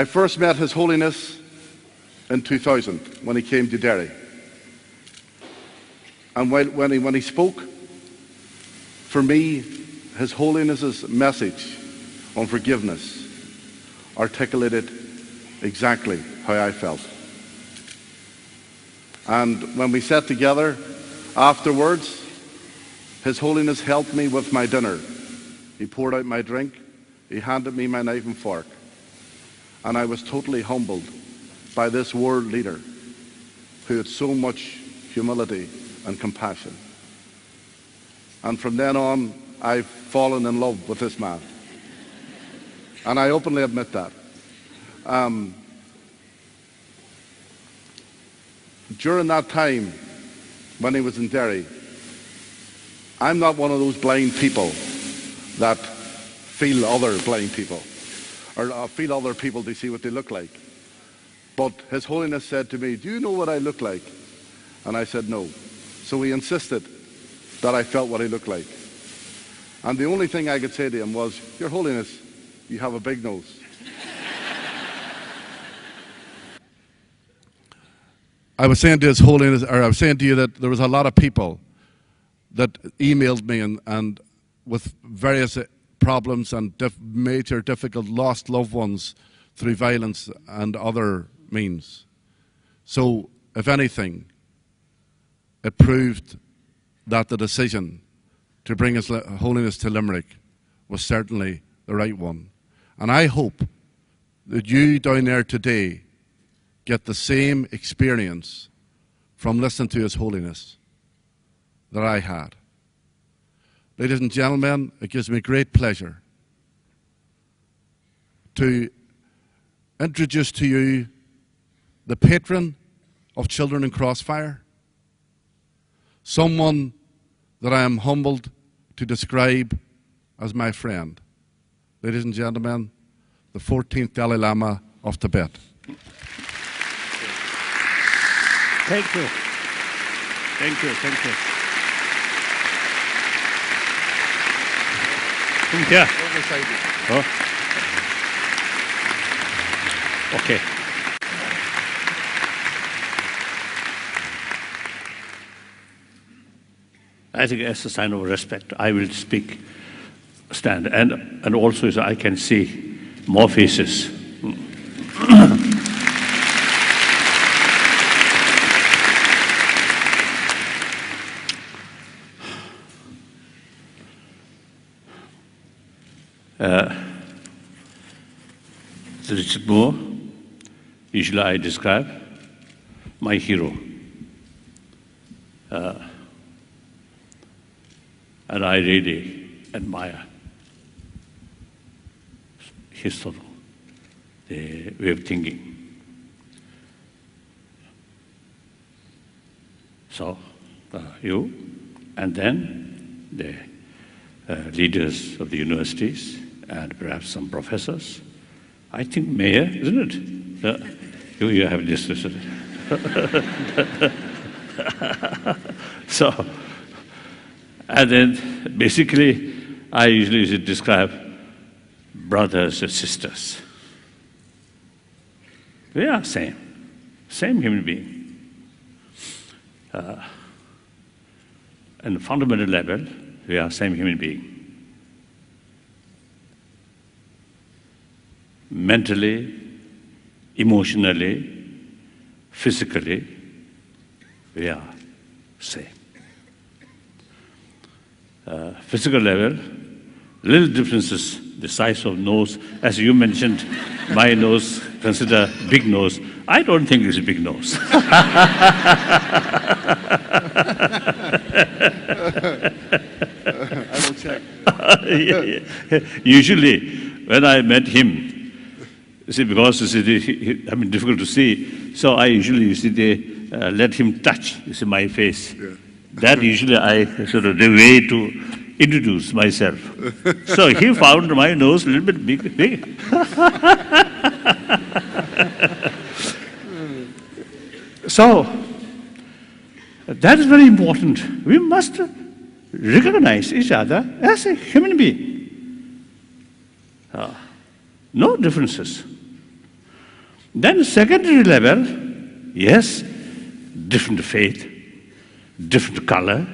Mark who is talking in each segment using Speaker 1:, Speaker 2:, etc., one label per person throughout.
Speaker 1: I first met His Holiness in 2000 when he came to Derry. And when he spoke, for me, His Holiness's message on forgiveness articulated exactly how I felt. And when we sat together afterwards, His Holiness helped me with my dinner. He poured out my drink. He handed me my knife and fork. And I was totally humbled by this world leader who had so much humility and compassion. And from then on, I've fallen in love with this man. And I openly admit that. During that time, when he was in Derry, I'm not one of those blind people that feel other blind people or feel other people to see what they look like. But His Holiness said to me, "Do you know what I look like?" And I said, "No." So he insisted that I felt what he looked like. And the only thing I could say to him was, "Your Holiness, you have a big nose." I was saying to His Holiness, or I was saying to you that there was a lot of people that emailed me and with various problems and major difficult lost loved ones through violence and other means. So, if anything, it proved that the decision to bring His Holiness to Limerick was certainly the right one. And I hope that you down there today get the same experience from listening to His Holiness that I had. Ladies and gentlemen, it gives me great pleasure to introduce to you the patron of Children in Crossfire, someone that I am humbled to describe as my friend. Ladies and gentlemen, the 14th Dalai Lama of Tibet.
Speaker 2: Thank you. Thank you. Thank you. Yeah. Oh. Okay. I think as a sign of respect, I will stand. And also so I can see more faces. Richard Moore, usually I describe my hero. And I really admire his sort of the way of thinking. So, you, and then the leaders of the universities, and perhaps some professors. I think mayor, isn't it? You have this. So, and then basically, I usually describe brothers and sisters. We are same human being. And the fundamental level, we are same human being. Mentally, emotionally, physically, we are same. Physical level, little differences, the size of nose, as you mentioned, my nose, consider big nose. I don't think it's a big nose.
Speaker 1: I will check.
Speaker 2: Usually, when I met him, you see, because difficult to see, so I usually let him touch, my face. Yeah. That usually I sort of the way to introduce myself. So he found my nose a little bit big. So that is very important. We must recognize each other as a human being. No differences. Then secondary level, yes, different faith, different color,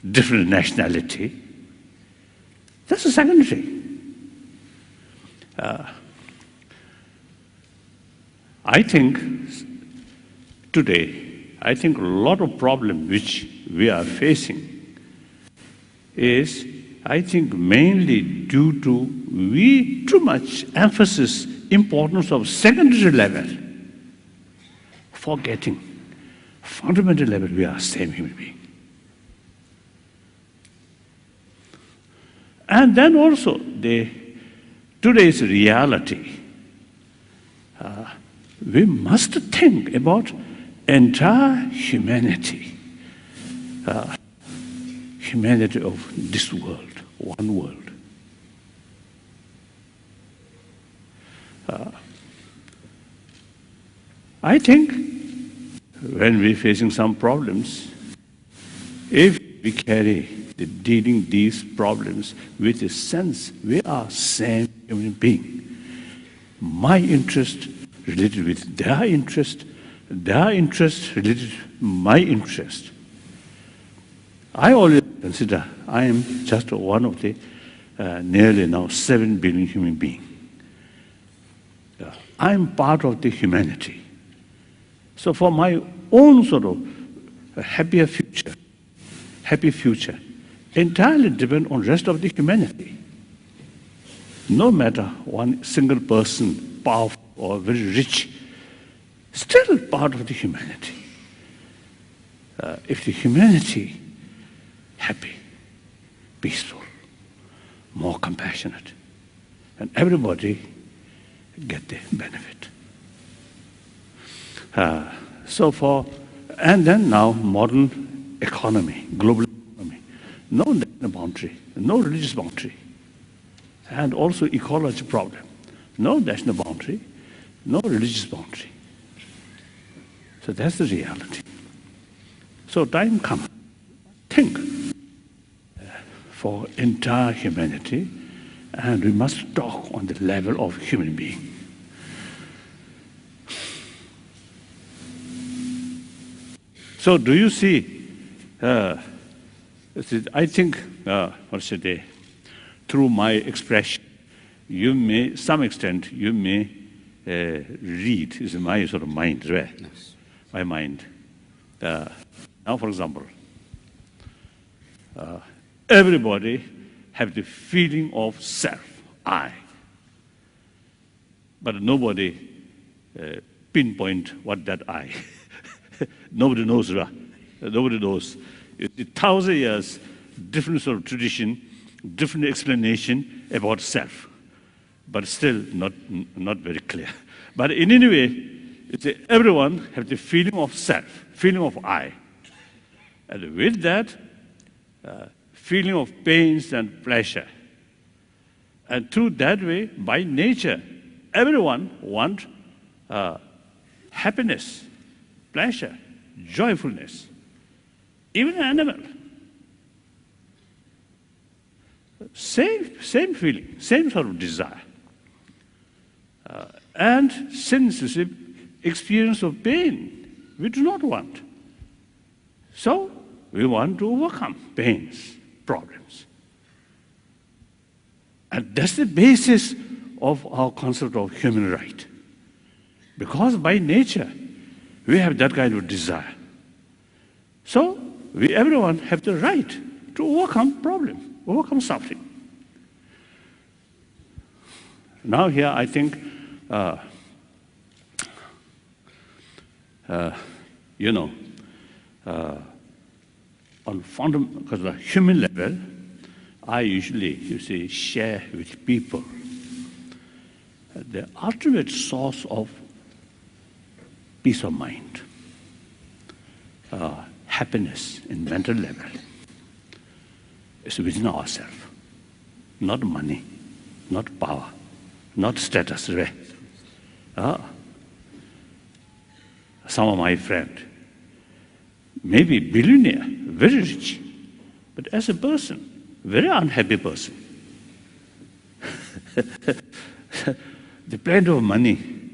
Speaker 2: different nationality. That's the secondary. I think today, I think a lot of problem which we are facing is, I think, mainly due to we too much emphasis importance of secondary level, forgetting fundamental level we are same human being. And then also today's reality, we must think about entire humanity, humanity of this world, one world. I think when we're facing some problems, if we carry dealing these problems with a sense we are same human being, my interest related with their interest related to my interest. I always consider I am just one of the nearly now 7 billion human beings. I am part of the humanity. So for my own sort of happy future, entirely depend on rest of the humanity. No matter one single person, powerful or very rich, still part of the humanity. If the humanity happy, peaceful, more compassionate, and everybody get the benefit. And then now modern economy, global economy, no national boundary, no religious boundary, and also ecology problem, no national boundary, no religious boundary. So that's the reality. So time comes, think for entire humanity, and we must talk on the level of human being. So do you see, I think, through my expression, you may, some extent, you may read, is my sort of mind, right? Yes. My mind. Now, for example, everybody have the feeling of self, I. But nobody pinpoint what that I. Nobody knows, right? Nobody knows. It's 1,000 years, different sort of tradition, different explanation about self, but still not very clear. But in any way, everyone has the feeling of self, feeling of I. And with that, feeling of pains and pleasure. And through that way, by nature, everyone wants happiness, pleasure, joyfulness. Even an animal. Same feeling, same sort of desire. And since it's experience of pain, we do not want. So we want to overcome pains, problems. And that's the basis of our concept of human right. Because by nature, we have that kind of desire. So everyone have the right to overcome problem, overcome suffering. Now here I think, on fundamental, because the human level, I usually, share with people the ultimate source of peace of mind, happiness in mental level is within ourselves. Not money, not power, not status. Some of my friends, maybe billionaire, very rich, but as a person, very unhappy person. The plenty of money,